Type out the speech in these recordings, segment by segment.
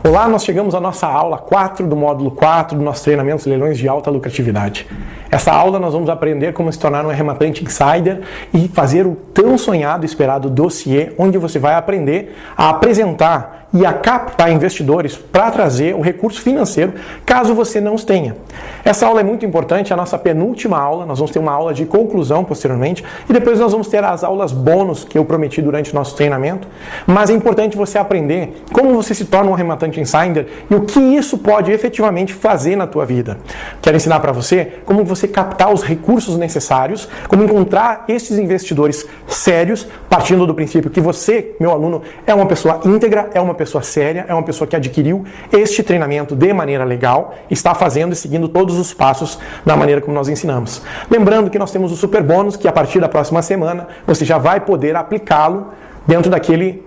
Olá, nós chegamos à nossa aula 4 do módulo 4 do nosso treinamento de leilões de alta lucratividade. Essa aula nós vamos aprender como se tornar um arrematante insider e fazer o tão sonhado e esperado dossiê, onde você vai aprender a apresentar e a captar investidores para trazer o recurso financeiro, caso você não os tenha. Essa aula é muito importante, é a nossa penúltima aula, nós vamos ter uma aula de conclusão posteriormente, e depois nós vamos ter as aulas bônus que eu prometi durante o nosso treinamento, mas é importante você aprender como você se torna um arrematante insider e o que isso pode efetivamente fazer na tua vida. Quero ensinar para você como você captar os recursos necessários, como encontrar esses investidores sérios, partindo do princípio que você, meu aluno, é uma pessoa íntegra, é uma pessoa séria, é uma pessoa que adquiriu este treinamento de maneira legal, está fazendo e seguindo todos os passos da maneira como nós ensinamos. Lembrando que nós temos o super bônus, que a partir da próxima semana você já vai poder aplicá-lo dentro daquele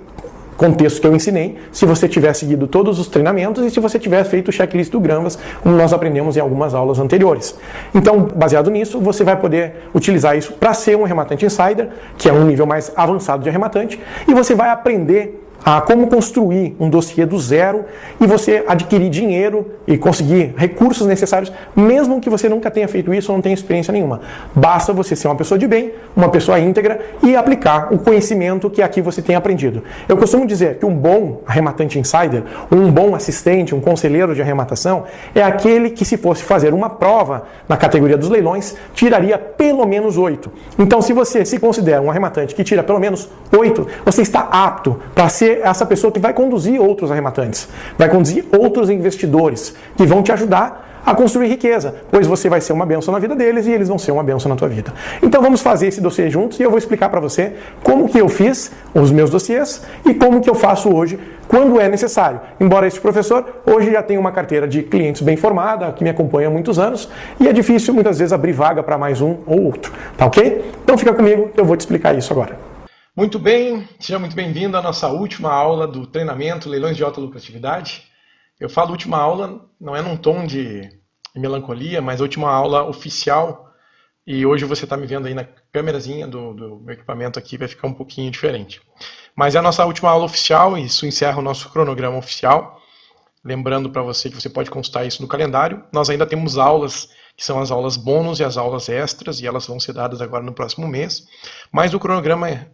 contexto que eu ensinei, se você tiver seguido todos os treinamentos e se você tiver feito o checklist do Granvas, como nós aprendemos em algumas aulas anteriores. Então, baseado nisso, você vai poder utilizar isso para ser um arrematante insider, que é um nível mais avançado de arrematante, e você vai aprender a como construir um dossiê do zero e você adquirir dinheiro e conseguir recursos necessários, mesmo que você nunca tenha feito isso ou não tenha experiência nenhuma. Basta você ser uma pessoa de bem, uma pessoa íntegra e aplicar o conhecimento que aqui você tem aprendido. Eu costumo dizer que um bom arrematante insider, um bom assistente, um conselheiro de arrematação, é aquele que, se fosse fazer uma prova na categoria dos leilões, tiraria pelo menos 8. Então, se você se considera um arrematante que tira pelo menos 8, você está apto para ser essa pessoa que vai conduzir outros arrematantes, vai conduzir outros investidores que vão te ajudar a construir riqueza, pois você vai ser uma bênção na vida deles e eles vão ser uma bênção na tua vida. Então vamos fazer esse dossiê juntos e eu vou explicar para você como que eu fiz os meus dossiês e como que eu faço hoje quando é necessário. Embora este professor hoje já tenha uma carteira de clientes bem formada, que me acompanha há muitos anos, e é difícil muitas vezes abrir vaga para mais um ou outro, tá ok? Então fica comigo, eu vou te explicar isso agora. Muito bem, seja muito bem-vindo à nossa última aula do treinamento Leilões de Alta Lucratividade. Eu falo última aula, não é num tom de melancolia, mas a última aula oficial, e hoje você está me vendo aí na câmerazinha do meu equipamento aqui, vai ficar um pouquinho diferente. Mas é a nossa última aula oficial, e isso encerra o nosso cronograma oficial. Lembrando para você que você pode consultar isso no calendário. Nós ainda temos aulas, que são as aulas bônus e as aulas extras, e elas vão ser dadas agora no próximo mês. Mas o cronograma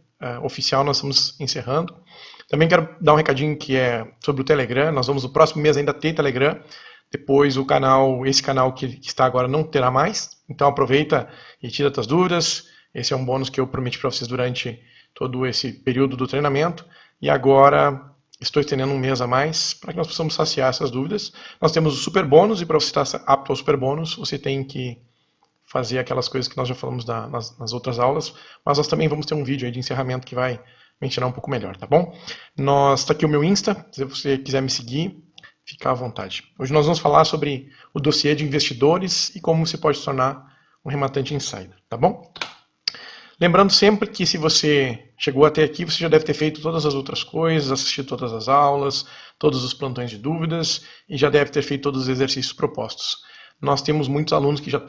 oficial nós estamos encerrando. Também quero dar um recadinho que é sobre o Telegram. Nós vamos no próximo mês ainda ter Telegram. Depois o canal, esse canal que está agora não terá mais. Então aproveita e tira suas dúvidas. Esse é um bônus que eu prometi para vocês durante todo esse período do treinamento. E agora estou estendendo um mês a mais para que nós possamos saciar essas dúvidas. Nós temos o super bônus e para você estar apto ao super bônus você tem que fazer aquelas coisas que nós já falamos nas outras aulas, mas nós também vamos ter um vídeo aí de encerramento que vai me ensinar um pouco melhor, tá bom? Está aqui o meu Insta, se você quiser me seguir, fica à vontade. Hoje nós vamos falar sobre o dossiê de investidores e como você pode se tornar um arrematante insider, tá bom? Lembrando sempre que se você chegou até aqui, você já deve ter feito todas as outras coisas, assistido todas as aulas, todos os plantões de dúvidas e já deve ter feito todos os exercícios propostos. Nós temos muitos alunos que já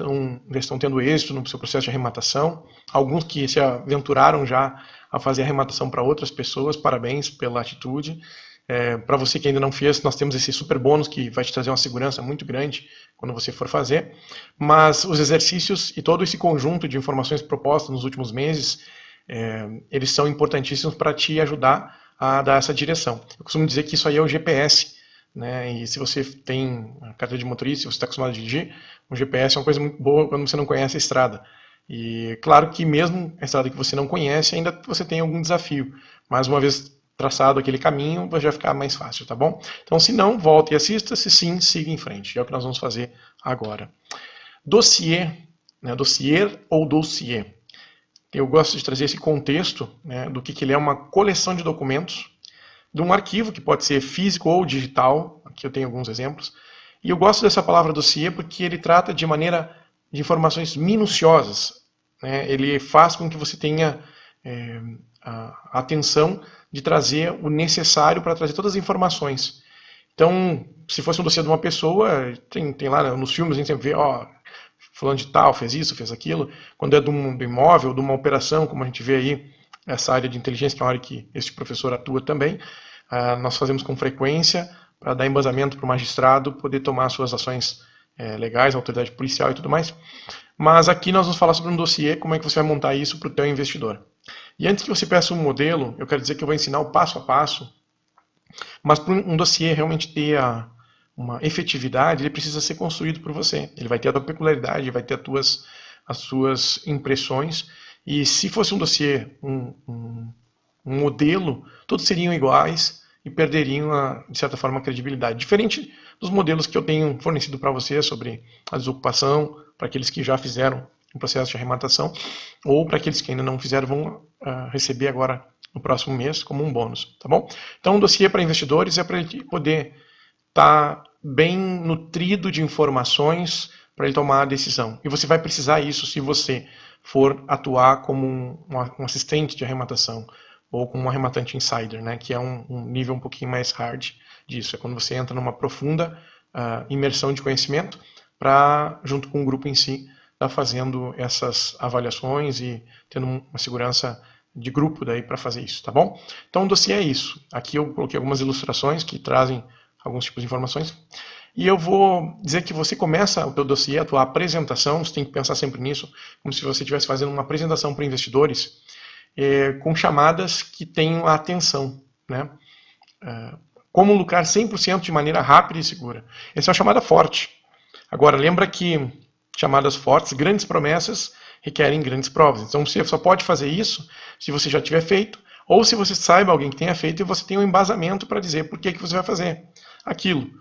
estão tendo êxito no seu processo de arrematação, alguns que se aventuraram já a fazer arrematação para outras pessoas, parabéns pela atitude. Para você que ainda não fez, nós temos esse super bônus que vai te trazer uma segurança muito grande quando você for fazer, mas os exercícios e todo esse conjunto de informações propostas nos últimos meses, eles são importantíssimos para te ajudar a dar essa direção. Eu costumo dizer que isso aí é o GPS, né? E se você tem a carteira de motorista, se você está acostumado a dirigir, um GPS é uma coisa muito boa quando você não conhece a estrada. E claro que mesmo a estrada que você não conhece, ainda você tem algum desafio. Mas uma vez traçado aquele caminho, vai já ficar mais fácil, tá bom? Então se não, volta e assista, se sim, siga em frente. É o que nós vamos fazer agora. Dossiê, né? Dossiê ou dossiê. Eu gosto de trazer esse contexto, né, do que ele é uma coleção de documentos, de um arquivo que pode ser físico ou digital, aqui eu tenho alguns exemplos, e eu gosto dessa palavra dossiê porque ele trata de informações minuciosas, né? Ele faz com que você tenha a atenção de trazer o necessário para trazer todas as informações. Então, se fosse um dossiê de uma pessoa, tem lá nos filmes a gente sempre vê, ó, fulano de tal fez isso, fez aquilo. Quando é de um imóvel, de uma operação, como a gente vê aí, essa área de inteligência, que é uma área que este professor atua também, nós fazemos com frequência para dar embasamento para o magistrado poder tomar suas ações legais, a autoridade policial e tudo mais. Mas aqui nós vamos falar sobre um dossiê, como é que você vai montar isso para o teu investidor. E antes que você peça um modelo, eu quero dizer que eu vou ensinar o passo a passo, mas para um dossiê realmente ter uma efetividade, ele precisa ser construído por você. Ele vai ter a tua peculiaridade, vai ter as suas impressões. E se fosse um dossiê, um modelo, todos seriam iguais e perderiam, de certa forma, a credibilidade. Diferente dos modelos que eu tenho fornecido para você sobre a desocupação, para aqueles que já fizeram um processo de arrematação, ou para aqueles que ainda não fizeram, vão receber agora no próximo mês como um bônus, tá bom? Então, um dossiê para investidores é para ele poder estar bem nutrido de informações para ele tomar a decisão. E você vai precisar isso se você for atuar como um assistente de arrematação ou como um arrematante insider, né, que é um nível um pouquinho mais hard disso. É quando você entra numa profunda imersão de conhecimento para, junto com o grupo em si, estar fazendo essas avaliações e tendo uma segurança de grupo daí para fazer isso, tá bom? Então o dossiê é isso. Aqui eu coloquei algumas ilustrações que trazem alguns tipos de informações. E eu vou dizer que você começa o teu dossiê, a tua apresentação, você tem que pensar sempre nisso, como se você estivesse fazendo uma apresentação para investidores, com chamadas que tenham a atenção, né? Como lucrar 100% de maneira rápida e segura. Essa é uma chamada forte. Agora, lembra que chamadas fortes, grandes promessas, requerem grandes provas. Então você só pode fazer isso se você já tiver feito, ou se você saiba alguém que tenha feito e você tem um embasamento para dizer por que você vai fazer aquilo.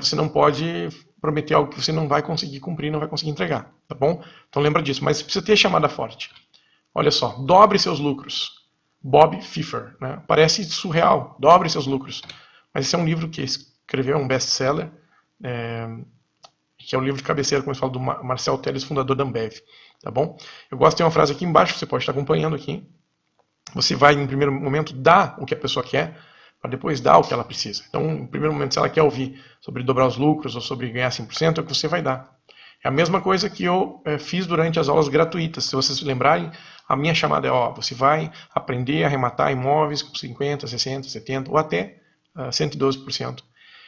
Você não pode prometer algo que você não vai conseguir cumprir, não vai conseguir entregar, tá bom? Então lembra disso, mas você precisa ter chamada forte. Olha só, dobre seus lucros. Bob Fifer, né? Parece surreal, dobre seus lucros. Mas esse é um livro que escreveu, um best-seller, que é o livro de cabeceira, como eu falo, do Marcel Telles, fundador da Ambev. Tá bom? Eu gosto de ter uma frase aqui embaixo, você pode estar acompanhando aqui. Você vai, em primeiro momento, dar o que a pessoa quer, para depois dar o que ela precisa. Então, em primeiro momento, se ela quer ouvir sobre dobrar os lucros ou sobre ganhar 5%, é o que você vai dar. É a mesma coisa que eu fiz durante as aulas gratuitas. Se vocês se lembrarem, a minha chamada é, você vai aprender a arrematar imóveis com 50%, 60%, 70% ou até 112%.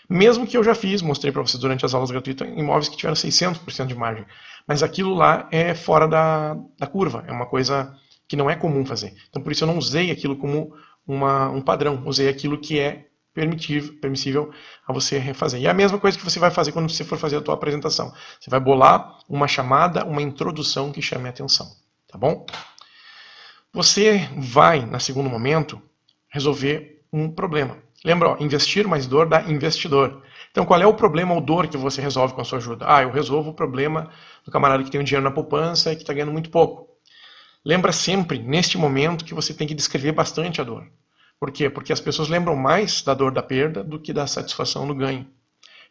Mesmo que eu já fiz, mostrei para vocês durante as aulas gratuitas, imóveis que tiveram 600% de margem. Mas aquilo lá é fora da curva, é uma coisa que não é comum fazer. Então, por isso eu não usei aquilo como um padrão, usei aquilo que é permissível a você refazer. E é a mesma coisa que você vai fazer quando você for fazer a tua apresentação. Você vai bolar uma chamada, uma introdução que chame a atenção. Tá bom? Você vai, no segundo momento, resolver um problema. Lembra, investir mais dor dá investidor. Então, qual é o problema ou dor que você resolve com a sua ajuda? Eu resolvo o problema do camarada que tem um dinheiro na poupança e que está ganhando muito pouco. Lembra sempre, neste momento, que você tem que descrever bastante a dor. Por quê? Porque as pessoas lembram mais da dor da perda do que da satisfação do ganho.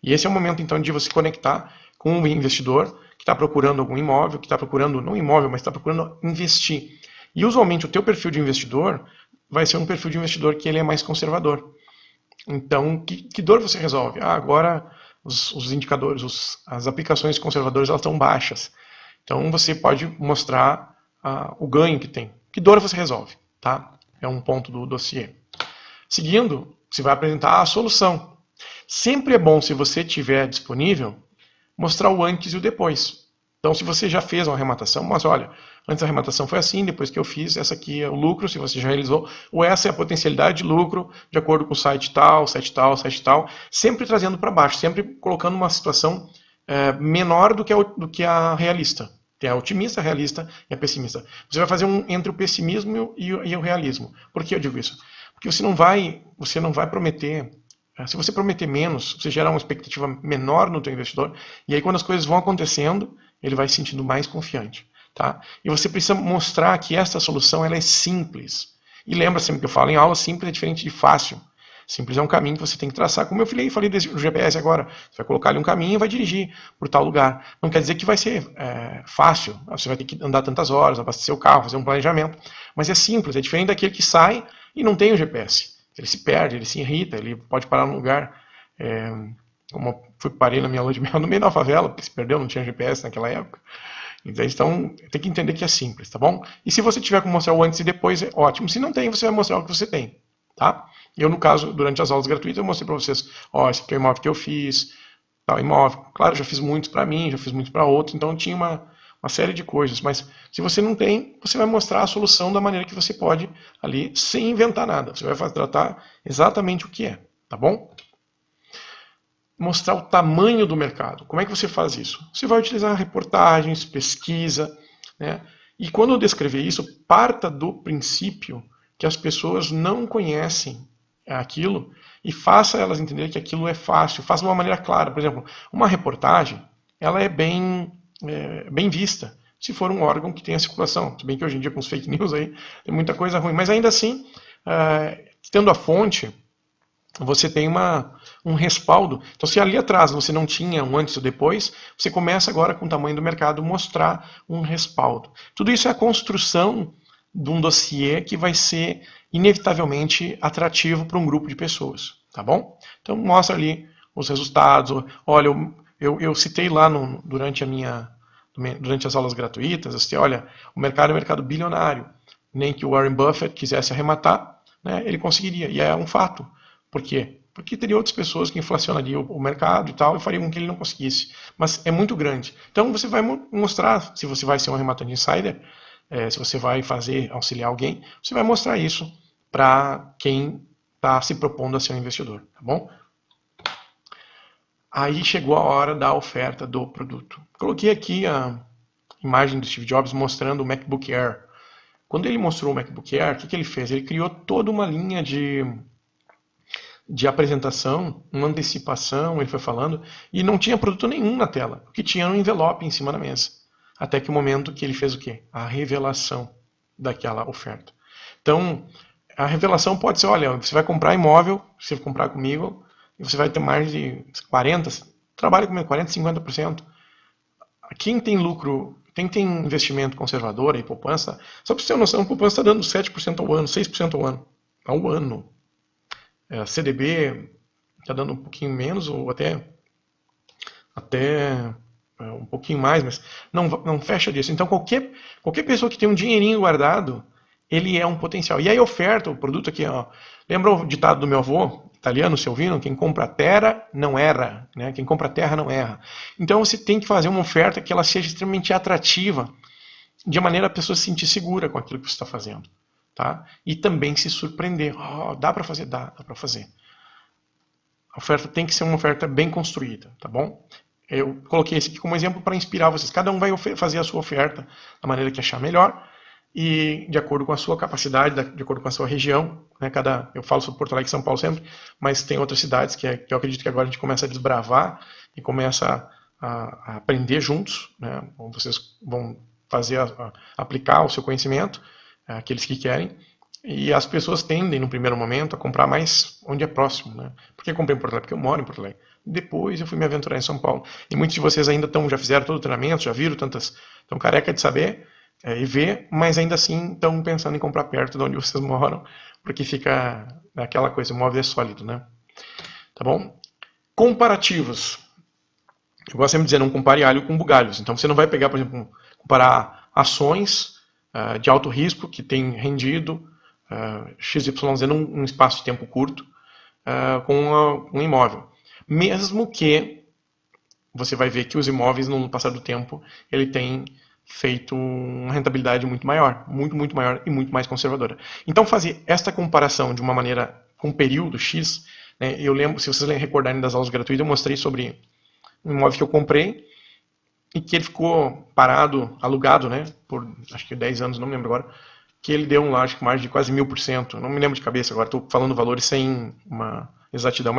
E esse é o momento, então, de você conectar com o investidor que está procurando algum imóvel, que está procurando, não imóvel, mas está procurando investir. E, usualmente, o teu perfil de investidor vai ser um perfil de investidor que ele é mais conservador. Então, que dor você resolve? Agora os indicadores, as aplicações conservadoras elas estão baixas. Então, você pode mostrar o ganho que tem. Que dor você resolve? Tá? É um ponto do dossiê. Seguindo, você vai apresentar a solução. Sempre é bom, se você tiver disponível, mostrar o antes e o depois. Então, se você já fez uma arrematação, mostra, olha, antes a arrematação foi assim, depois que eu fiz, essa aqui é o lucro, se você já realizou, ou essa é a potencialidade de lucro, de acordo com o site tal, site tal, site tal, sempre trazendo para baixo, sempre colocando uma situação menor do que a realista. Tem a otimista, a realista e a pessimista. Você vai fazer entre o pessimismo e o realismo. Por que eu digo isso? Porque você não vai prometer. Se você prometer menos, você gera uma expectativa menor no teu investidor, e aí quando as coisas vão acontecendo, ele vai se sentindo mais confiante. Tá? E você precisa mostrar que essa solução ela é simples. E lembra sempre que eu falo em aula, simples é diferente de fácil. Simples é um caminho que você tem que traçar. Como eu falei do GPS agora, você vai colocar ali um caminho e vai dirigir por tal lugar. Não quer dizer que vai ser fácil, você vai ter que andar tantas horas, abastecer o carro, fazer um planejamento. Mas é simples, é diferente daquele que sai e não tem o GPS. Ele se perde, ele se irrita, ele pode parar num lugar Como eu parei na minha lua de mel no meio da favela, porque se perdeu, não tinha GPS naquela época. Então, tem que entender que é simples, tá bom? E se você tiver como mostrar o antes e depois, é ótimo. Se não tem, você vai mostrar o que você tem, tá? Eu, no caso, durante as aulas gratuitas, eu mostrei para vocês, esse aqui é o imóvel que eu fiz, tal imóvel. Claro, já fiz muitos para mim, já fiz muitos para outros, então tinha uma série de coisas. Mas se você não tem, você vai mostrar a solução da maneira que você pode ali, sem inventar nada. Você vai tratar exatamente o que é, tá bom? Mostrar o tamanho do mercado. Como é que você faz isso? Você vai utilizar reportagens, pesquisa, né? E quando eu descrever isso, parta do princípio que as pessoas não conhecem aquilo e faça elas entenderem que aquilo é fácil, faça de uma maneira clara. Por exemplo, uma reportagem, ela é bem vista se for um órgão que tem a circulação. Se bem que hoje em dia com os fake news aí tem muita coisa ruim, mas ainda assim, tendo a fonte, você tem um respaldo. Então, se ali atrás você não tinha um antes ou depois, você começa agora, com o tamanho do mercado, mostrar um respaldo. Tudo isso é a construção de um dossiê que vai ser inevitavelmente atrativo para um grupo de pessoas, tá bom? Então, mostra ali os resultados. Olha, eu citei lá durante as aulas gratuitas, eu citei, olha, o mercado é um mercado bilionário. Nem que o Warren Buffett quisesse arrematar, né, ele conseguiria, e é um fato. Por quê? Porque teria outras pessoas que inflacionariam o mercado e tal, e fariam com que ele não conseguisse. Mas é muito grande. Então você vai mostrar, se você vai ser um arrematante insider, se você vai auxiliar alguém, você vai mostrar isso para quem está se propondo a ser um investidor, tá bom? Aí chegou a hora da oferta do produto. Coloquei aqui a imagem do Steve Jobs mostrando o MacBook Air. Quando ele mostrou o MacBook Air, o que ele fez? Ele criou toda uma linha de apresentação, uma antecipação, ele foi falando, e não tinha produto nenhum na tela. O que tinha era um envelope em cima da mesa. Até que o momento que ele fez o quê? A revelação daquela oferta. Então, a revelação pode ser, olha, você vai comprar imóvel, se você comprar comigo, e você vai ter mais de 40%, trabalha comigo, 40%, 50%. Quem tem lucro, quem tem investimento conservador e poupança, só para você ter uma noção, a poupança está dando 7% ao ano, 6% ao ano. Ao ano. CDB está dando um pouquinho menos, ou até um pouquinho mais, mas não fecha disso. Então, qualquer pessoa que tem um dinheirinho guardado, ele é um potencial. E aí oferta, o produto aqui, ó, lembra o ditado do meu avô, italiano, se ouviram? Quem compra terra não erra, né? Quem compra terra não erra. Então você tem que fazer uma oferta que ela seja extremamente atrativa, de maneira a pessoa se sentir segura com aquilo que você está fazendo. Tá? E também se surpreender. Dá para fazer? Dá para fazer. A oferta tem que ser uma oferta bem construída, tá bom? Eu coloquei esse aqui como exemplo para inspirar vocês. Cada um vai fazer a sua oferta da maneira que achar melhor e de acordo com a sua capacidade, de acordo com a sua região. Né? Eu falo sobre Porto Alegre e São Paulo sempre, mas tem outras cidades que eu acredito que agora a gente começa a desbravar e começa a aprender juntos. Né? Vocês vão aplicar o seu conhecimento, aqueles que querem, e as pessoas tendem, no primeiro momento, a comprar mais onde é próximo. Né? Por que eu comprei em Porto Alegre? Porque eu moro em Porto Alegre. Depois eu fui me aventurar em São Paulo. E muitos de vocês ainda já fizeram todo o treinamento, já viram estão careca de saber e ver, mas ainda assim estão pensando em comprar perto de onde vocês moram, porque fica aquela coisa, o imóvel é sólido. Né? Tá bom? Comparativos. Eu gosto sempre de dizer, não compare alho com bugalhos. Então você não vai pegar, por exemplo, comparar ações de alto risco, que tem rendido XYZ num espaço de tempo curto, com um imóvel. Mesmo que você vai ver que os imóveis, no passar do tempo, ele tem feito uma rentabilidade muito maior, muito maior e muito mais conservadora. Então, fazer esta comparação de uma maneira, com um período X, né, eu lembro, se vocês recordarem das aulas gratuitas, eu mostrei sobre um imóvel que eu comprei, e que ele ficou parado, alugado, né, por acho que 10 anos, não me lembro agora, que ele deu acho que mais de quase 1000%, não me lembro de cabeça agora, estou falando valores sem uma exatidão,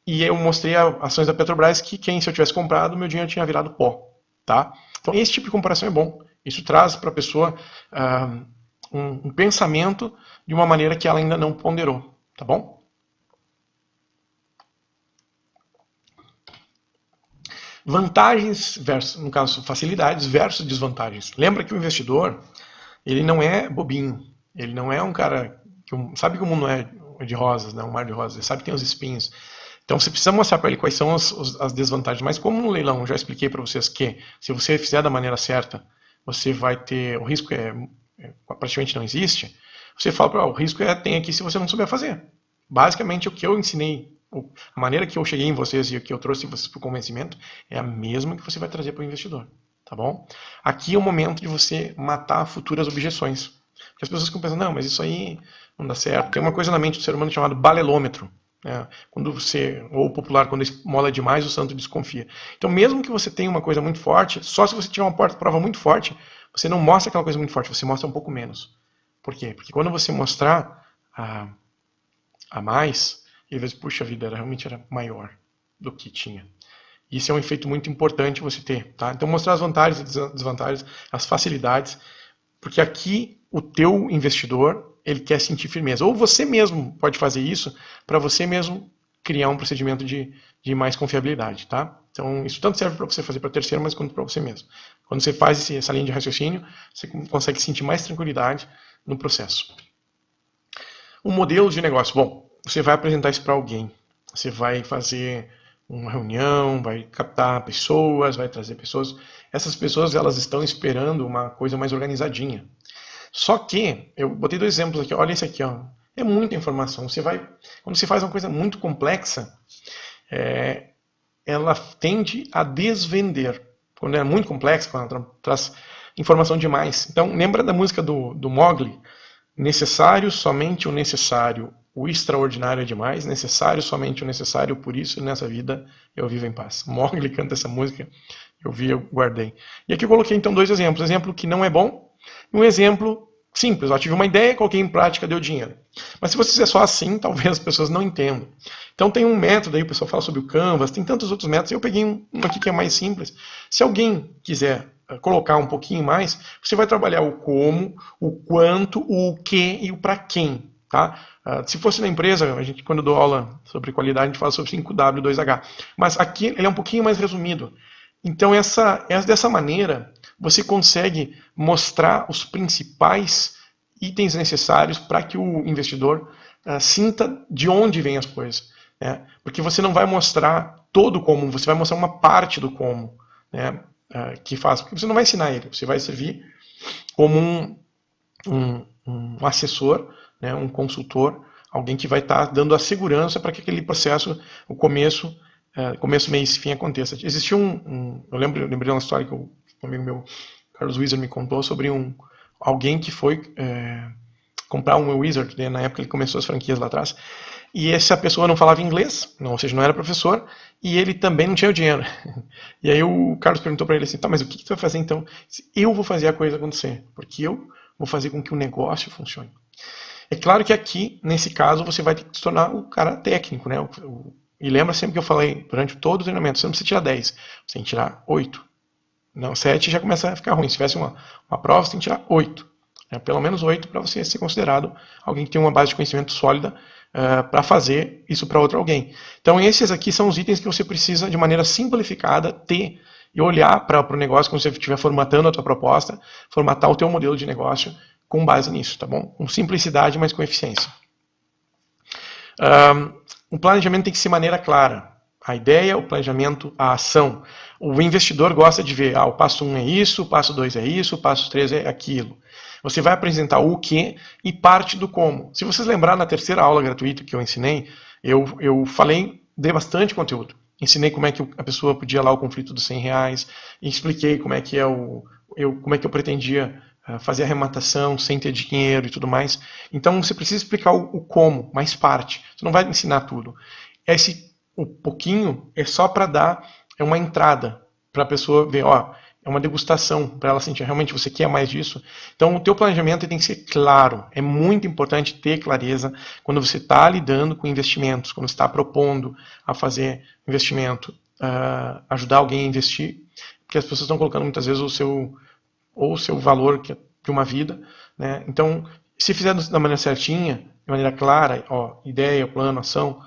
e eu mostrei ações da Petrobras que se eu tivesse comprado, meu dinheiro tinha virado pó, tá? Então esse tipo de comparação é bom, isso traz para a pessoa um pensamento de uma maneira que ela ainda não ponderou, tá bom? Vantagens versus, no caso, facilidades versus desvantagens. Lembra que o investidor, ele não é bobinho. Ele não é um cara que sabe que o mundo não é de rosas, né? Um mar de rosas. Ele sabe que tem os espinhos. Então você precisa mostrar para ele quais são as desvantagens. Mas como no leilão eu já expliquei para vocês que se você fizer da maneira certa, você vai ter, o risco praticamente não existe, você fala para o risco tem aqui se você não souber fazer. Basicamente o que eu ensinei, a maneira que eu cheguei em vocês e o que eu trouxe vocês para o convencimento é a mesma que você vai trazer para o investidor. Tá bom? Aqui é o momento de você matar futuras objeções. Porque as pessoas ficam pensando, não, mas isso aí não dá certo. Tem uma coisa na mente do ser humano chamada balelômetro. Quando ou popular, quando esmola demais, o santo desconfia. Então, mesmo que você tenha uma coisa muito forte, só se você tiver uma prova muito forte, você não mostra aquela coisa muito forte, você mostra um pouco menos. Por quê? Porque quando você mostrar a mais, e às vezes, puxa vida, realmente era maior do que tinha. Isso é um efeito muito importante você ter. Tá? Então, mostrar as vantagens e desvantagens, as facilidades, porque aqui o teu investidor ele quer sentir firmeza. Ou você mesmo pode fazer isso para você mesmo criar um procedimento de mais confiabilidade. Tá? Então, isso tanto serve para você fazer para terceiro, mas quanto para você mesmo. Quando você faz essa linha de raciocínio, você consegue sentir mais tranquilidade no processo. O modelo de negócio. Bom, você vai apresentar isso para alguém. Você vai fazer uma reunião, vai captar pessoas, vai trazer pessoas. Essas pessoas elas estão esperando uma coisa mais organizadinha. Só que, eu botei 2 exemplos aqui, olha esse aqui, ó. É muita informação. Quando você faz uma coisa muito complexa, ela tende a desvender. Quando é muito complexa, quando ela traz informação demais. Então, lembra da música do Mowgli? Necessário, somente o necessário. O extraordinário é demais, necessário, somente o necessário, por isso nessa vida eu vivo em paz. Mowgli canta essa música, eu guardei. E aqui eu coloquei então 2 exemplos. Um exemplo que não é bom e um exemplo simples. Eu tive uma ideia, coloquei em prática, deu dinheiro. Mas se você fizer só assim, talvez as pessoas não entendam. Então tem um método aí, o pessoal fala sobre o Canvas, tem tantos outros métodos. Eu peguei um aqui que é mais simples. Se alguém quiser colocar um pouquinho mais, você vai trabalhar o como, o quanto, o que e o para quem. Tá? Se fosse na empresa, a gente quando eu dou aula sobre qualidade, a gente fala sobre 5W, 2H. Mas aqui ele é um pouquinho mais resumido. Então dessa maneira, você consegue mostrar os principais itens necessários para que o investidor sinta de onde vêm as coisas. Né? Porque você não vai mostrar todo o como, você vai mostrar uma parte do como. Né? Que faz, porque você não vai ensinar ele, você vai servir como um assessor, né, um consultor, alguém que vai estar dando a segurança para que aquele processo, o começo, meio e fim aconteça. Existiu eu lembrei de uma história que um amigo meu, Carlos Wizard, me contou sobre alguém que foi comprar um Wizard, né, na época ele começou as franquias lá atrás, e essa pessoa não falava inglês, ou seja, não era professor, e ele também não tinha o dinheiro. E aí o Carlos perguntou para ele assim, tá, mas o que tu vai fazer então? Eu vou fazer a coisa acontecer, porque eu vou fazer com que o negócio funcione. É claro que aqui, nesse caso, você vai ter que se tornar o cara técnico, né? E lembra sempre que eu falei, durante todo o treinamento, você não precisa tirar 10, você tem que tirar 8. Não, 7 já começa a ficar ruim. Se tivesse uma prova, você tem que tirar 8. Pelo menos 8 para você ser considerado alguém que tem uma base de conhecimento sólida para fazer isso para outro alguém. Então esses aqui são os itens que você precisa, de maneira simplificada, ter e olhar para o negócio quando você estiver formatando a tua proposta, formatar o teu modelo de negócio com base nisso, tá bom? Com simplicidade, mas com eficiência. O planejamento tem que ser de maneira clara. A ideia, o planejamento, a ação. O investidor gosta de ver, o passo 1 é isso, o passo 2 é isso, o passo 3 é aquilo. Você vai apresentar o que e parte do como. Se vocês lembrarem na terceira aula gratuita que eu ensinei, eu falei, dei bastante conteúdo. Ensinei como é que a pessoa podia lá o conflito dos R$100, expliquei como é que como é que eu pretendia fazer a arrematação sem ter dinheiro e tudo mais. Então você precisa explicar o como, mais parte. Você não vai ensinar tudo. O pouquinho é só para dar uma entrada, para a pessoa ver, é uma degustação, para ela sentir, realmente você quer mais disso. Então o teu planejamento tem que ser claro. É muito importante ter clareza quando você está lidando com investimentos, quando você está propondo a fazer investimento, ajudar alguém a investir, porque as pessoas estão colocando muitas vezes o seu valor de uma vida. Né? Então, se fizer da maneira certinha, de maneira clara, ideia, plano, ação,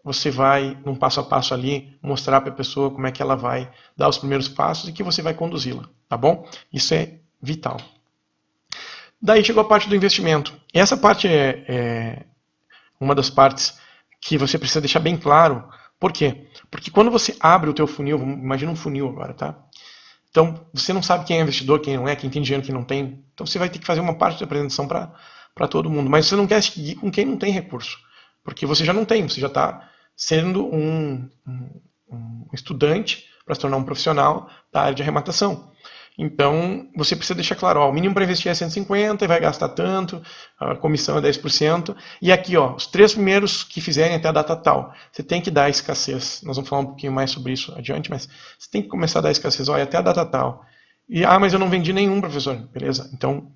você vai, num passo a passo ali, mostrar para a pessoa como é que ela vai dar os primeiros passos e que você vai conduzi-la, tá bom? Isso é vital. Daí chegou a parte do investimento. Essa parte é uma das partes que você precisa deixar bem claro Por quê? Porque quando você abre o teu funil, imagina um funil agora, tá? Então, você não sabe quem é investidor, quem não é, quem tem dinheiro, quem não tem. Então, você vai ter que fazer uma parte da apresentação para todo mundo. Mas você não quer seguir com quem não tem recurso. Porque você já não tem, você já está sendo um estudante para se tornar um profissional da área de arrematação. Então, você precisa deixar claro, ó, o mínimo para investir é 150 e vai gastar tanto, a comissão é 10%. E aqui, ó, os 3 primeiros que fizerem até a data tal, você tem que dar a escassez. Nós vamos falar um pouquinho mais sobre isso adiante, mas você tem que começar a dar a escassez, ó, até a data tal. E, mas eu não vendi nenhum, professor. Beleza, então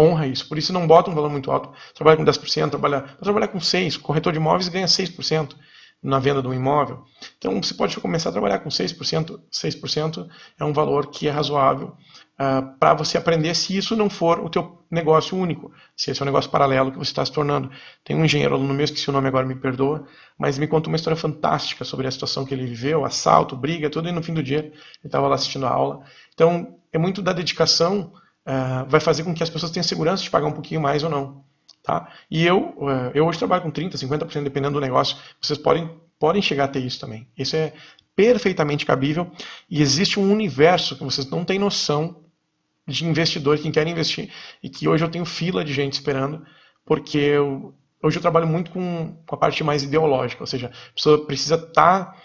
honra isso. Por isso não bota um valor muito alto. Trabalha com 10%, trabalhar com 6%. Corretor de imóveis ganha 6% na venda do imóvel. Então você pode começar a trabalhar com 6%. 6% é um valor que é razoável para você aprender se isso não for o teu negócio único, se esse é um negócio paralelo que você está se tornando. Tem um engenheiro aluno meu, esqueci o nome agora, me perdoa, mas me contou uma história fantástica sobre a situação que ele viveu, assalto, briga, tudo, e no fim do dia ele estava lá assistindo a aula. Então é muito da dedicação, vai fazer com que as pessoas tenham segurança de pagar um pouquinho mais ou não. Tá? E eu hoje trabalho com 30%, 50%, dependendo do negócio. Vocês podem chegar a ter isso também. Isso é perfeitamente cabível. E existe um universo que vocês não têm noção de investidores que querem investir. E que hoje eu tenho fila de gente esperando, porque hoje eu trabalho muito com a parte mais ideológica. Ou seja, a pessoa precisa estar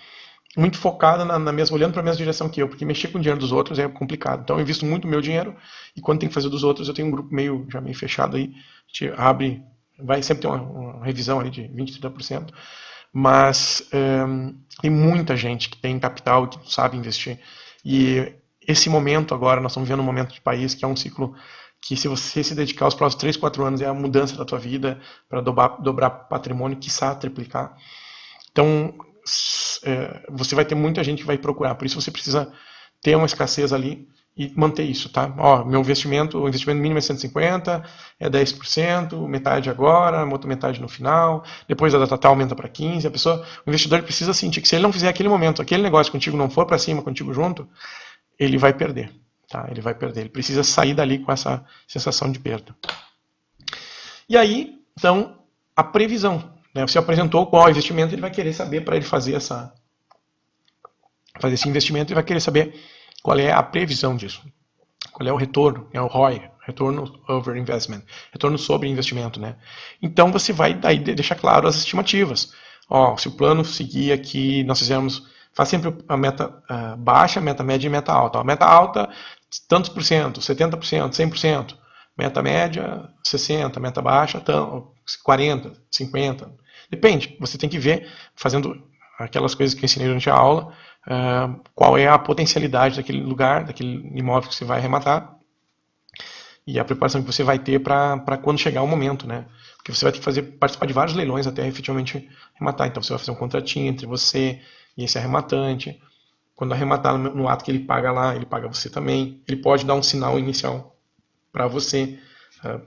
muito focada olhando para a mesma direção que eu, porque mexer com o dinheiro dos outros é complicado. Então eu invisto muito o meu dinheiro, e quando tem que fazer dos outros, eu tenho um grupo já meio fechado aí, a gente abre, vai sempre ter uma revisão ali de 20%, 30%, mas tem muita gente que tem capital e que sabe investir. E esse momento agora, nós estamos vivendo um momento de país que é um ciclo que, se você se dedicar aos próximos 3, 4 anos, é a mudança da tua vida, para dobrar patrimônio, quiçá triplicar. Então, você vai ter muita gente que vai procurar, por isso você precisa ter uma escassez ali e manter isso, tá? Ó, o investimento mínimo é 150, é 10%, metade agora, outra metade no final, depois a data tal aumenta para 15%. O investidor precisa sentir que, se ele não fizer aquele momento, aquele negócio contigo não for para cima, contigo junto, ele vai perder, tá? Ele vai perder, ele precisa sair dali com essa sensação de perda. E aí, então, a previsão. Você apresentou qual investimento, ele vai querer saber, para ele fazer esse investimento, ele vai querer saber qual é a previsão disso. Qual é o retorno, é o ROI, retorno over investment, retorno sobre investimento, né? Então você vai daí deixar claro as estimativas. Ó, se o plano seguir aqui, faz sempre a meta baixa, meta média e meta alta. Ó, meta alta, tantos por cento, 70%, 100%. Meta média, 60%, meta baixa, 40%, 50%. Depende, você tem que ver, fazendo aquelas coisas que eu ensinei durante a aula, qual é a potencialidade daquele lugar, daquele imóvel que você vai arrematar, e a preparação que você vai ter para quando chegar o momento, né? Porque você vai ter que participar de vários leilões até efetivamente arrematar. Então você vai fazer um contratinho entre você e esse arrematante. Quando arrematar, no ato que ele paga lá, ele paga você também. Ele pode dar um sinal inicial para você,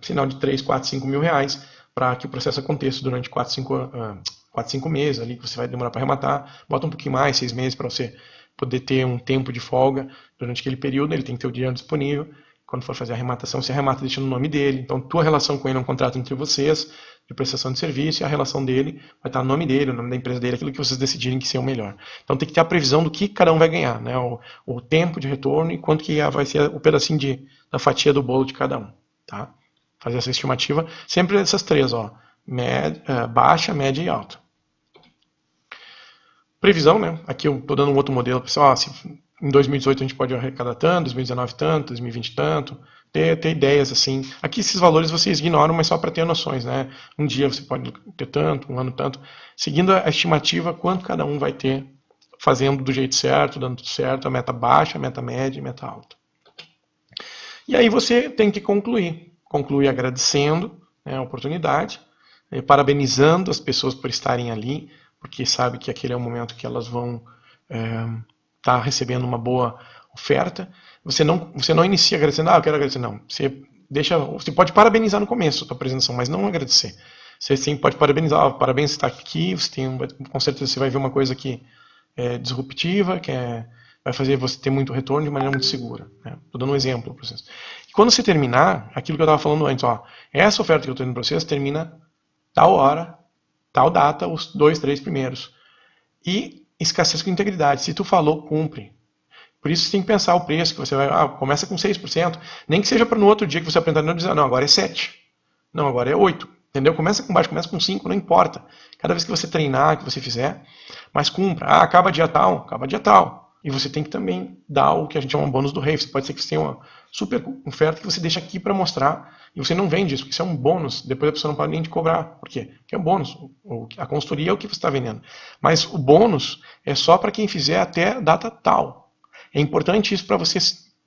sinal de 3, 4, 5 mil reais, para que o processo aconteça durante 4, 5 meses ali, que você vai demorar para arrematar. Bota um pouquinho mais, 6 meses, para você poder ter um tempo de folga durante aquele período. Ele tem que ter o dinheiro disponível. Quando for fazer a arrematação, você arremata deixando o nome dele. Então, tua relação com ele é um contrato entre vocês, de prestação de serviço, e a relação dele vai estar no nome dele, o nome da empresa dele, aquilo que vocês decidirem que ser o melhor. Então, tem que ter a previsão do que cada um vai ganhar, né? O tempo de retorno e quanto que vai ser o pedacinho da fatia do bolo de cada um, tá? Fazer essa estimativa, sempre essas três, ó, baixa, média e alta. Previsão, né? Aqui eu estou dando um outro modelo, pessoal. Se em 2018 a gente pode arrecadar tanto, 2019 tanto, 2020 tanto, ter ideias assim. Aqui esses valores vocês ignoram, mas só para ter noções, né? Um dia você pode ter tanto, um ano tanto. Seguindo a estimativa, quanto cada um vai ter, fazendo do jeito certo, dando tudo certo, a meta baixa, a meta média e a meta alta. E aí você tem que concluir. Concluir agradecendo, né, a oportunidade, parabenizando as pessoas por estarem ali, porque sabe que aquele é o momento que elas vão estar recebendo uma boa oferta. Você não inicia agradecendo, eu quero agradecer, não. Você pode parabenizar no começo da apresentação, mas não agradecer. Você sim pode parabenizar, parabéns, você está aqui, com certeza você vai ver uma coisa que é disruptiva, que vai fazer você ter muito retorno de maneira muito segura. Estou dando um exemplo para vocês. E quando você terminar, aquilo que eu estava falando antes, ó, essa oferta que eu estou dando para vocês termina tal hora, tal data, os 2, 3 primeiros. E escassez com integridade. Se tu falou, cumpre. Por isso você tem que pensar o preço que você vai... começa com 6%. Nem que seja para no outro dia que você apresentar não dizer, não, agora é 7%. Não, agora é 8%. Entendeu? Começa com baixo, começa com 5%, não importa. Cada vez que você treinar, que você fizer, mas cumpra. Acaba dia tal, acaba dia tal. E você tem que também dar o que a gente chama de bônus do rei. Você pode ser que você tenha uma super oferta que você deixa aqui para mostrar e você não vende isso, porque isso é um bônus. Depois a pessoa não pode nem te cobrar. Por quê? Porque é um bônus. A consultoria é o que você está vendendo. Mas o bônus é só para quem fizer até data tal. É importante isso para você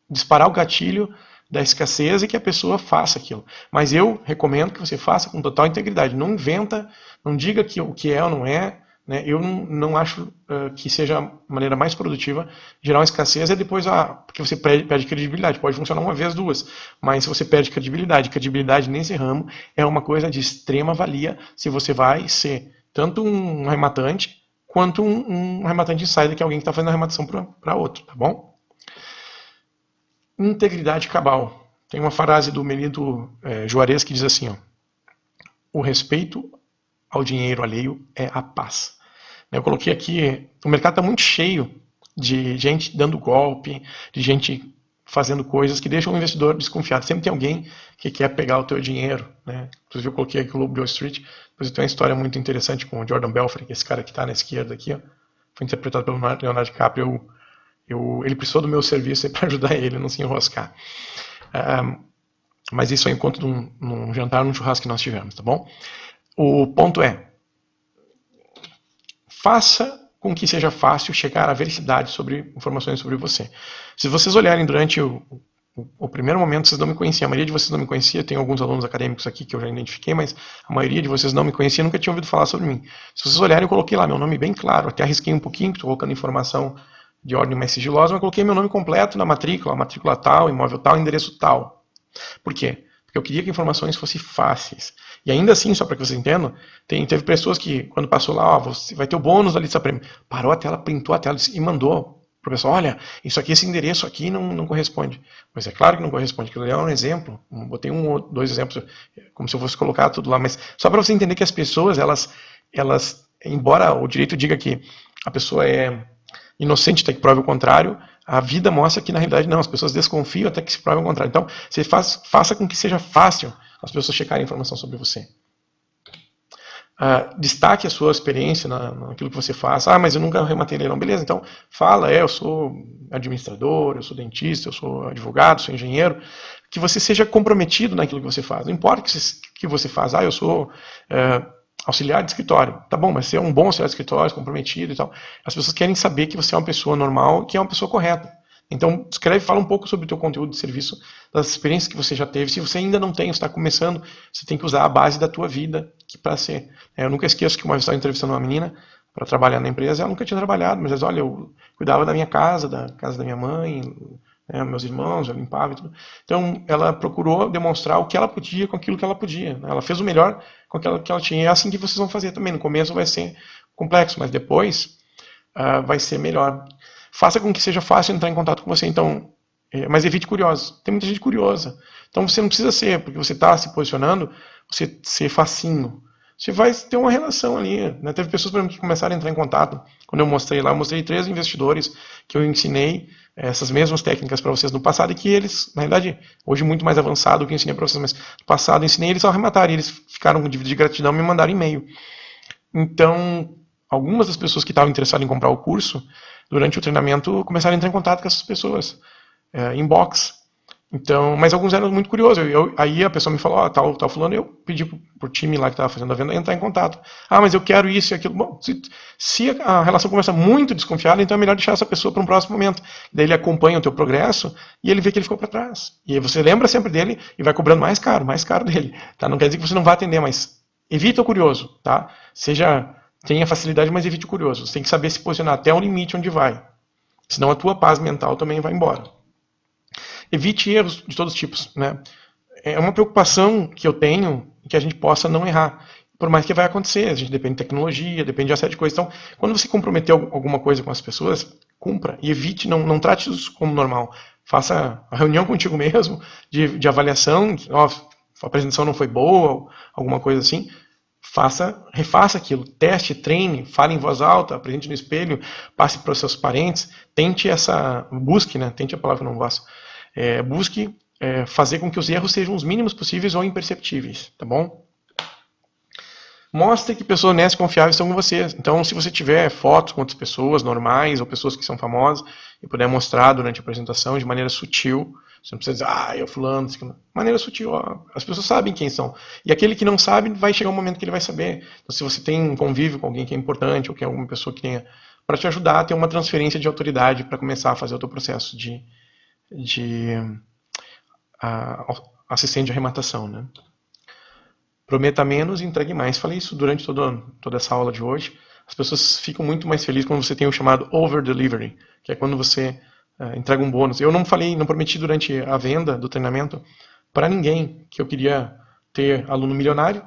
disparar o gatilho da escassez e que a pessoa faça aquilo. Mas eu recomendo que você faça com total integridade. Não inventa, não diga que o que é ou não é. Né? Eu não acho que seja a maneira mais produtiva gerar uma escassez é depois, porque você perde credibilidade. Pode funcionar uma vez, duas. Mas se você perde credibilidade nesse ramo é uma coisa de extrema valia se você vai ser tanto um arrematante quanto um arrematante insider, que é alguém que está fazendo a arrematação para outro, tá bom? Integridade cabal. Tem uma frase do Melito Juarez que diz assim, ó, o respeito ao dinheiro alheio é a paz. Eu coloquei aqui, o mercado está muito cheio de gente dando golpe, de gente fazendo coisas que deixam o investidor desconfiado. Sempre tem alguém que quer pegar o teu dinheiro. Né? Inclusive eu coloquei aqui o Lobo de Wall Street, depois tem uma história muito interessante com o Jordan Belfort, que é esse cara que está na esquerda aqui, ó, foi interpretado pelo Leonardo DiCaprio. Ele precisou do meu serviço para ajudar ele a não se enroscar. Mas isso eu encontro num jantar, num churrasco que nós tivemos, tá bom? O ponto é, faça com que seja fácil chegar à veracidade sobre informações sobre você. Se vocês olharem durante o primeiro momento, vocês não me conheciam, a maioria de vocês não me conhecia, tem alguns alunos acadêmicos aqui que eu já identifiquei, mas a maioria de vocês não me conhecia, nunca tinham ouvido falar sobre mim. Se vocês olharem, eu coloquei lá meu nome bem claro, até arrisquei um pouquinho, estou colocando informação de ordem mais sigilosa, mas coloquei meu nome completo na matrícula tal, imóvel tal, endereço tal. Por quê? Porque eu queria que informações fossem fáceis. E ainda assim, só para que vocês entendam, teve pessoas que, quando passou lá, você vai ter o bônus da lista prêmio, parou a tela, printou a tela e mandou para o pessoal, olha, isso aqui, esse endereço aqui não corresponde. Mas é claro que não corresponde, aquilo ali é um exemplo. Botei um ou dois exemplos, como se eu fosse colocar tudo lá, mas só para você entender que as pessoas, elas, embora o direito diga que a pessoa é inocente até que prove o contrário, a vida mostra que na realidade não, as pessoas desconfiam até que se prove o contrário. Então, você faça com que seja fácil as pessoas checarem informação sobre você. Destaque a sua experiência naquilo que você faz. Mas eu nunca rematei leilão. Beleza, então fala, eu sou administrador, eu sou dentista, eu sou advogado, sou engenheiro. Que você seja comprometido naquilo que você faz. Não importa o que você faz. Eu sou auxiliar de escritório. Tá bom, mas você é um bom auxiliar de escritório, comprometido e tal. As pessoas querem saber que você é uma pessoa normal, que é uma pessoa correta. Então, escreve, fala um pouco sobre o teu conteúdo de serviço, das experiências que você já teve. Se você ainda não tem, você está começando, você tem que usar a base da tua vida para ser. Eu nunca esqueço que uma vez eu estava entrevistando uma menina para trabalhar na empresa, ela nunca tinha trabalhado, mas ela olha, eu cuidava da minha casa, da casa da minha mãe, meus irmãos, eu limpava e tudo. Então, ela procurou demonstrar o que ela podia com aquilo que ela podia. Ela fez o melhor com aquilo que ela tinha. É assim que vocês vão fazer também. No começo vai ser complexo, mas depois vai ser melhor. Faça com que seja fácil entrar em contato com você. Então, mas evite curiosos. Tem muita gente curiosa. Então você não precisa ser, porque você está se posicionando, você ser facinho. Você vai ter uma relação ali. Né? Teve pessoas, por exemplo, que começaram a entrar em contato. Quando eu mostrei lá, eu mostrei 3 investidores que eu ensinei essas mesmas técnicas para vocês no passado e que eles, na realidade, hoje muito mais avançado do que eu ensinei para vocês, mas no passado eu ensinei eles a arrematar e eles ficaram com dívida de gratidão e me mandaram e-mail. Então, algumas das pessoas que estavam interessadas em comprar o curso, durante o treinamento, começaram a entrar em contato com essas pessoas, inbox. Então, mas alguns eram muito curiosos. Aí a pessoa me falou, tal fulano, eu pedi pro time lá que estava fazendo a venda entrar em contato. Mas eu quero isso e aquilo. Bom, se a relação começa muito desconfiada, então é melhor deixar essa pessoa para um próximo momento. Daí ele acompanha o teu progresso e ele vê que ele ficou para trás. E aí você lembra sempre dele e vai cobrando mais caro dele. Tá? Não quer dizer que você não vai atender, mas evita o curioso. Tá? Tenha facilidade, mas evite o curioso. Você tem que saber se posicionar até o limite onde vai. Senão a tua paz mental também vai embora. Evite erros de todos os tipos. Né? É uma preocupação que eu tenho que a gente possa não errar. Por mais que vai acontecer, a gente depende de tecnologia, depende de uma série de coisas. Então, quando você comprometer alguma coisa com as pessoas, cumpra. E evite, não trate isso como normal. Faça a reunião contigo mesmo, de avaliação, a apresentação não foi boa, alguma coisa assim. refaça aquilo, teste, treine, fale em voz alta, apresente no espelho, passe para os seus parentes, busque, né? Tente a palavra que eu não gosto. Busque fazer com que os erros sejam os mínimos possíveis ou imperceptíveis, tá bom? Mostre que pessoas honestas e confiáveis estão com você. Então, se você tiver fotos com outras pessoas normais ou pessoas que são famosas e puder mostrar durante a apresentação de maneira sutil, você não precisa dizer, eu fulano, de maneira sutil, as pessoas sabem quem são. E aquele que não sabe, vai chegar um momento que ele vai saber. Então, se você tem um convívio com alguém que é importante ou que é alguma pessoa que tenha para te ajudar a ter uma transferência de autoridade para começar a fazer o teu processo de assistente de arrematação, né? Prometa menos e entregue mais. Falei isso durante toda essa aula de hoje. As pessoas ficam muito mais felizes quando você tem o chamado over-delivery, que é quando você entrega um bônus. Eu não prometi durante a venda do treinamento para ninguém que eu queria ter aluno milionário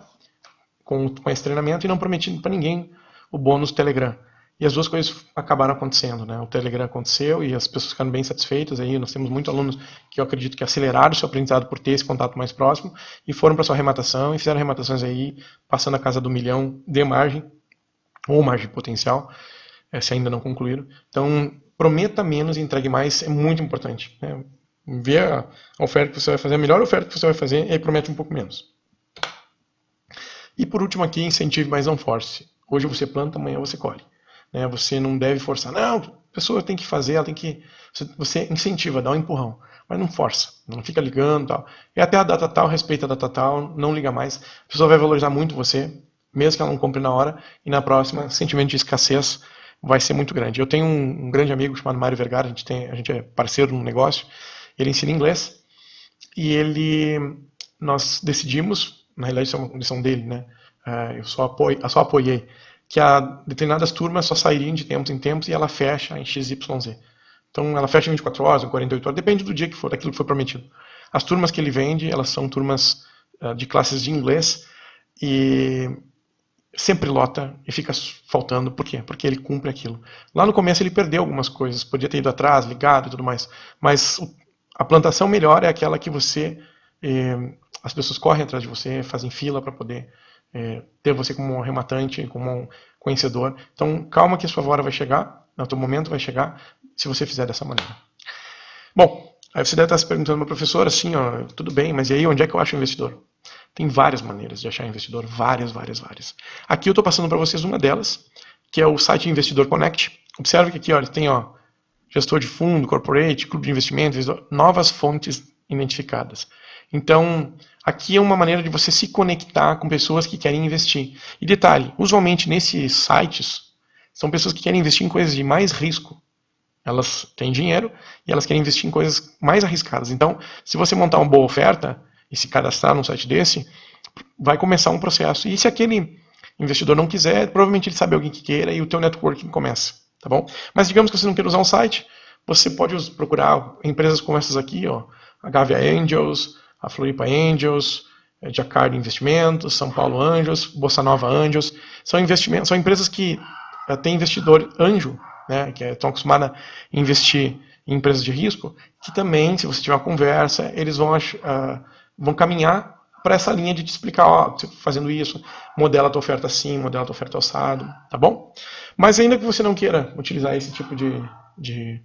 com esse treinamento e não prometi para ninguém o bônus Telegram. E as duas coisas acabaram acontecendo, né? O Telegram aconteceu e as pessoas ficaram bem satisfeitas. Aí nós temos muitos alunos que eu acredito que aceleraram o seu aprendizado por ter esse contato mais próximo e foram para sua arrematação e fizeram arrematações aí, passando a casa do 1 milhão de margem, ou margem potencial, se ainda não concluíram. Então, prometa menos e entregue mais é muito importante, né? Vê a oferta que você vai fazer, a melhor oferta que você vai fazer, e aí promete um pouco menos. E por último aqui, incentive, mas não force. Hoje você planta, amanhã você colhe. Você não deve forçar. Não, a pessoa tem que fazer, ela tem que... Você incentiva, dá um empurrão, mas não força, não fica ligando, tal. E até a data tal, respeita a data tal, não liga mais. A pessoa vai valorizar muito você, mesmo que ela não compre na hora, e na próxima, o sentimento de escassez vai ser muito grande. Eu tenho um grande amigo chamado Mário Vergara, a gente é parceiro no negócio, ele ensina inglês, e nós decidimos, na realidade isso é uma condição dele, né? Eu só apoiei, que determinadas turmas só sairiam de tempos em tempos e ela fecha em XYZ. Então ela fecha em 24 horas ou 48 horas, depende do dia que for, daquilo que foi prometido. As turmas que ele vende, elas são turmas de classes de inglês e sempre lota e fica faltando. Por quê? Porque ele cumpre aquilo. Lá no começo ele perdeu algumas coisas, podia ter ido atrás, ligado e tudo mais, mas a plantação melhor é aquela que as pessoas correm atrás de você, fazem fila para poder ter você como um arrematante, como um conhecedor. Então, calma que a sua hora vai chegar, o teu momento vai chegar, se você fizer dessa maneira. Bom, aí você deve estar se perguntando, meu professor, assim, tudo bem, mas e aí onde é que eu acho o investidor? Tem várias maneiras de achar investidor, várias. Aqui eu estou passando para vocês uma delas, que é o site Investidor Connect. Observe que aqui ele tem gestor de fundo, corporate, clube de investimentos, novas fontes identificadas. Então, aqui é uma maneira de você se conectar com pessoas que querem investir. E detalhe, usualmente nesses sites, são pessoas que querem investir em coisas de mais risco. Elas têm dinheiro e elas querem investir em coisas mais arriscadas. Então, se você montar uma boa oferta e se cadastrar num site desse, vai começar um processo. E se aquele investidor não quiser, provavelmente ele sabe alguém que queira e o teu networking começa. Tá bom? Mas digamos que você não queira usar um site, você pode procurar empresas como essas aqui, a Gavia Angels, a Floripa Angels, Jacarda Investimentos, São Paulo Anjos, Bossa Nova Anjos. São empresas que têm investidor anjo, né, que estão acostumados a investir em empresas de risco, que também, se você tiver uma conversa, eles vão caminhar para essa linha de te explicar, fazendo isso, modela a tua oferta assim, modela a tua oferta alçado, tá bom? Mas ainda que você não queira utilizar esse tipo de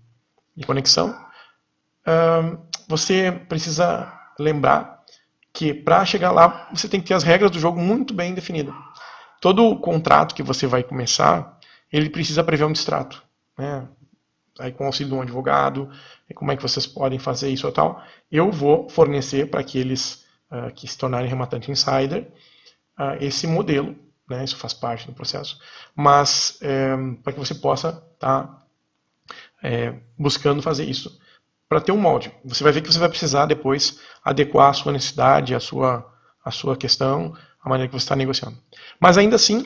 conexão, você precisa lembrar que para chegar lá, você tem que ter as regras do jogo muito bem definidas. Todo o contrato que você vai começar, ele precisa prever um distrato, né? Aí com o auxílio de um advogado, como é que vocês podem fazer isso ou tal. Eu vou fornecer para aqueles que se tornarem rematante insider esse modelo, né? Isso faz parte do processo, mas para que você possa estar buscando fazer isso. Para ter um molde. Você vai ver que você vai precisar depois adequar a sua necessidade, a sua questão, a maneira que você está negociando. Mas ainda assim,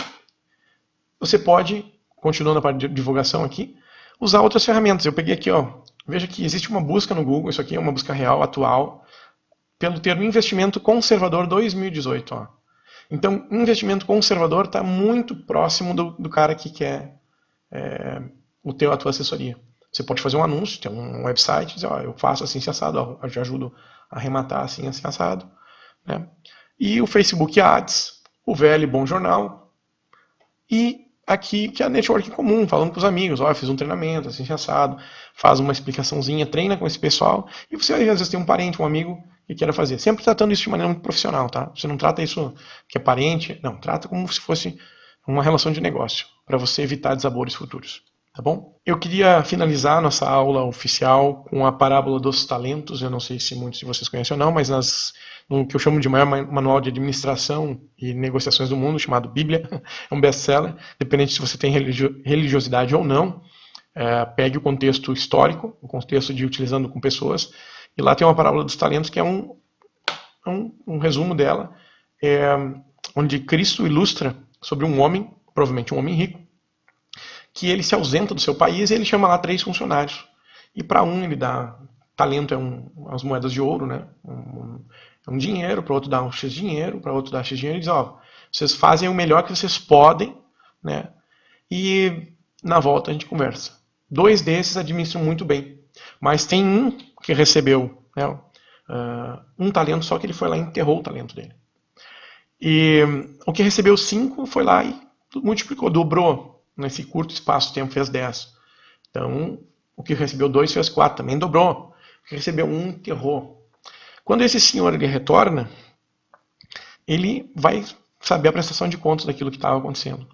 você pode, continuando a parte de divulgação aqui, usar outras ferramentas. Eu peguei aqui, veja que existe uma busca no Google, isso aqui é uma busca real, atual, pelo termo investimento conservador 2018. Então, investimento conservador está muito próximo do cara que quer a tua assessoria. Você pode fazer um anúncio, tem um website, dizer, eu faço assim, assim, assado, eu já ajudo a arrematar assim, assim, assado. Né? E o Facebook Ads, o velho e bom jornal, e aqui que é a networking comum, falando com os amigos, ó, eu fiz um treinamento, assim, assado, faz uma explicaçãozinha, treina com esse pessoal, e você às vezes tem um parente, um amigo que queira fazer. Sempre tratando isso de maneira muito profissional, tá? Você não trata isso que é parente, não, trata como se fosse uma relação de negócio, para você evitar desabores futuros, tá bom? Eu queria finalizar nossa aula oficial com a parábola dos talentos. Eu não sei se muitos de vocês conhecem ou não, mas no que eu chamo de maior manual de administração e negociações do mundo, chamado Bíblia, é um best-seller, dependente se você tem religiosidade ou não. Pegue o contexto histórico, o contexto de utilizando com pessoas, e lá tem uma parábola dos talentos que é um resumo dela, onde Cristo ilustra sobre um homem, provavelmente um homem rico, que ele se ausenta do seu país e ele chama lá 3 funcionários. E para um ele dá, talento as moedas de ouro, né? Um dinheiro, para outro dá um X dinheiro, para outro dá X dinheiro, e diz, ó, vocês fazem o melhor que vocês podem, né? E na volta a gente conversa. 2 desses administram muito bem, mas tem um que recebeu, né, um talento, só que ele foi lá e enterrou o talento dele. E o que recebeu 5 foi lá e multiplicou, dobrou. Nesse curto espaço de tempo fez 10. Então, o que recebeu 2 fez 4, também dobrou. O que recebeu 1 enterrou. Quando esse senhor ele retorna, ele vai saber a prestação de contas daquilo que estava acontecendo.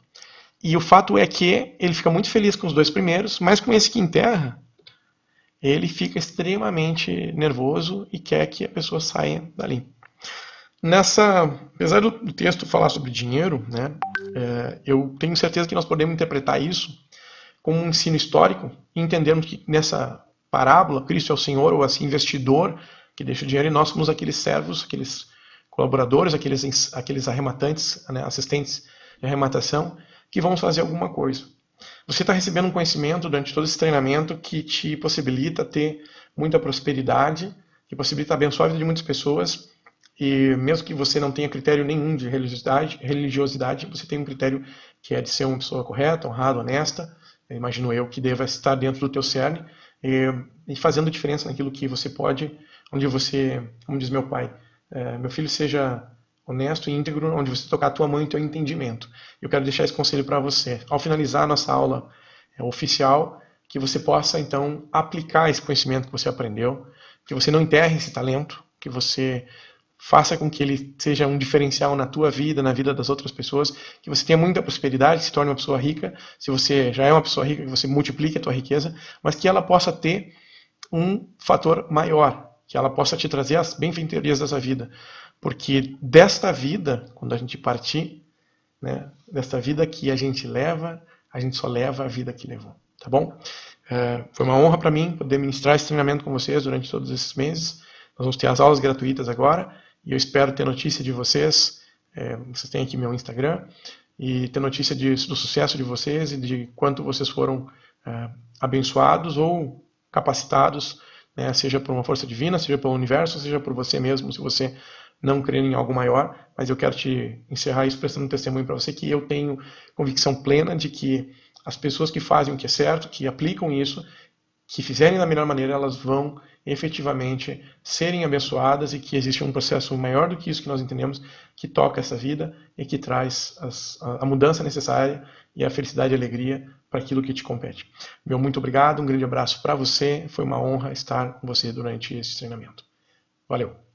E o fato é que ele fica muito feliz com os 2 primeiros, mas com esse que enterra, ele fica extremamente nervoso e quer que a pessoa saia dali. Apesar do texto falar sobre dinheiro, né, eu tenho certeza que nós podemos interpretar isso como um ensino histórico e entendermos que nessa parábola, Cristo é o Senhor, ou assim, investidor, que deixa o dinheiro, e nós somos aqueles servos, aqueles colaboradores, aqueles arrematantes, né, assistentes de arrematação, que vamos fazer alguma coisa. Você está recebendo um conhecimento durante todo esse treinamento que te possibilita ter muita prosperidade, que possibilita abençoar a vida de muitas pessoas. E mesmo que você não tenha critério nenhum de religiosidade, você tem um critério que é de ser uma pessoa correta, honrada, honesta, imagino eu, que deva estar dentro do teu cerne, e fazendo diferença naquilo que você pode, onde você, como diz meu pai, meu filho, seja honesto e íntegro, onde você tocar a tua mão e teu entendimento. Eu quero deixar esse conselho para você. Ao finalizar a nossa aula oficial, que você possa, então, aplicar esse conhecimento que você aprendeu, que você não enterre esse talento, que você faça com que ele seja um diferencial na tua vida, na vida das outras pessoas, que você tenha muita prosperidade, se torne uma pessoa rica. Se você já é uma pessoa rica, que você multiplique a tua riqueza, mas que ela possa ter um fator maior, que ela possa te trazer as benfeitorias dessa vida. Porque desta vida, quando a gente partir, né, desta vida que a gente leva, a gente só leva a vida que levou. Tá bom? Foi uma honra para mim poder ministrar esse treinamento com vocês durante todos esses meses. Nós vamos ter as aulas gratuitas agora. E eu espero ter notícia de vocês. Vocês têm aqui meu Instagram. E ter notícia do sucesso de vocês e de quanto vocês foram abençoados ou capacitados, né, seja por uma força divina, seja pelo universo, seja por você mesmo, se você não crer em algo maior. Mas eu quero te encerrar isso prestando um testemunho para você que eu tenho convicção plena de que as pessoas que fazem o que é certo, que aplicam isso, que fizerem da melhor maneira, elas vão efetivamente serem abençoadas, e que existe um processo maior do que isso que nós entendemos, que toca essa vida e que traz a mudança necessária e a felicidade e a alegria para aquilo que te compete. Meu muito obrigado, um grande abraço para você, foi uma honra estar com você durante esse treinamento. Valeu!